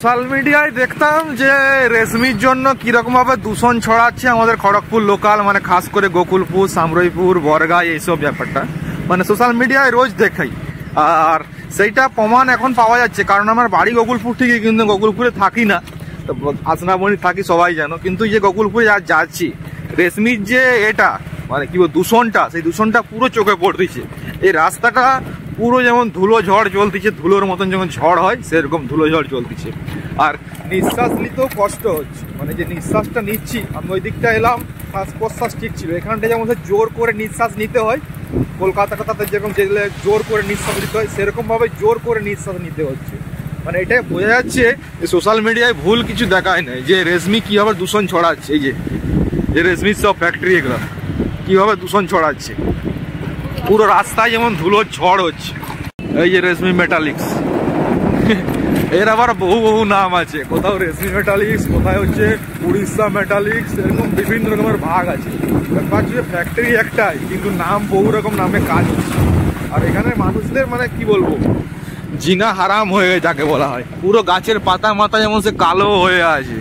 Social মিডিয়ায় দেখতাম যে রেশমির জন্য কিরকম ভাবে দূষণ ছড়াচ্ছে আমাদের খড়গপুর লোকাল, মানে খাস করে গোকুলপুর, সামরইপুর, বরগাঁ এইসব ব্যাপারটা মানে সোশ্যাল মিডিয়ায় রোজ দেখাই। আর সেইটা প্রমাণ এখন পাওয়া যাচ্ছে, কারণ আমার বাড়ি গোকুলপুর ঠিকই, কিন্তু গোকুলপুরে থাকি না, তো আসনাবনি থাকি সবাই জানো। কিন্তু যে গোকুলপুরে যাচ্ছি, রেশমির যে এটা মানে কি দূষণটা, সেই দূষণটা পুরো চোখে পড়তেছে। এই রাস্তাটা পুরো যেমন ধুলো ঝড় চলতেছে, ধুলোর মতন যেমন ঝড় হয় সেরকম ধুলো ঝড় চলতেছে। আর নিঃশ্বাস নিতেও কষ্ট হচ্ছে, মানে যে নিঃশ্বাসটা নিচ্ছি, আমি ওই দিকটা এলাম, শ্বাস প্রশ্বাস ঠিক ছিল, এখানটা যেমন জোর করে নিঃশ্বাস নিতে হয়, কলকাতাতে যেরকম যেগুলো জোর করে নিঃশ্বাস নিতে হয় সেরকম ভাবে জোর করে নিঃশ্বাস নিতে হচ্ছে। মানে এটাই বোঝা যাচ্ছে যে সোশ্যাল মিডিয়ায় ভুল কিছু দেখায় নাই, যে রেশমি কিভাবে দূষণ ছড়াচ্ছে। এই যে রেশমির সব ফ্যাক্টরি এগুলো কিভাবে দূষণ ছড়াচ্ছে, পুরো রাস্তায় যেমন ধুলোর ঝড় হচ্ছে। এই যে রেশমি মেটালিক্স, এর আবার বহু বহু নাম আছে, কোথাও রেশমি মেটালিক্স, কোথায় হচ্ছে উড়িষ্যা মেটালিক্স, এরকম বিভিন্ন রকমের ভাগ আছে। ব্যাপার হচ্ছে ফ্যাক্টরি একটাই, কিন্তু নাম বহু রকম নামে কাজ হচ্ছে। আর এখানে মানুষদের মানে কি বলবো, জিঙা হারাম হয়ে যাকে বলা হয়, পুরো গাছের পাতা মাথা যেমন সে কালো হয়ে আছে।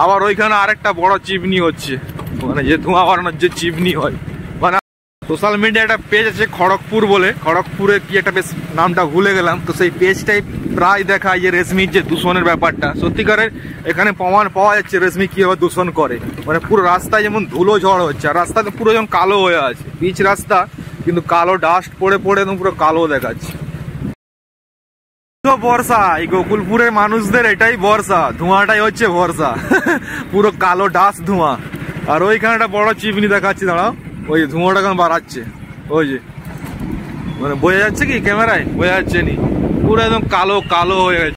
আবার ওইখানে আরেকটা বড় চিমনি হচ্ছে, মানে যে ধোঁয়া বাড়ানোর যে চিমনি হয়। মানে সোশ্যাল মিডিয়া একটা পেজ আছে খড়গপুর বলে, খড়গপুরে কি একটা বেশ নামটা ভুলে গেলাম, তো সেই পেজটাই প্রায় দেখায় যে রেশমির যে দূষণের ব্যাপারটা। সত্যিকারের এখানে প্রমাণ পাওয়া যাচ্ছে রেশমি কিভাবে দূষণ করে। মানে পুরো রাস্তায় যেমন ধুলো ঝড় হচ্ছে, আর রাস্তাতে পুরো যেমন কালো হয়ে আছে, পিচ রাস্তা কিন্তু কালো ডাস্ট পড়ে পড়ে একদম পুরো কালো দেখাচ্ছে। বর্ষা, এই গোকুলপুরের মানুষদের এটাই বর্ষা, ধোঁয়াটাই হচ্ছে ভরসা। পুরো কালো ডাস্ট ধোঁয়া। আর ওইখানে একটা বড় চিমনি দেখাচ্ছি, দাঁড়াও, ওই ধোঁয়াটা কেমন বাড়াচ্ছে, ওই যে মানে বোঝা যাচ্ছে কি ক্যামেরায়, বোঝা যাচ্ছে নি, পুরো একদম কালো কালো হয়ে গেছে।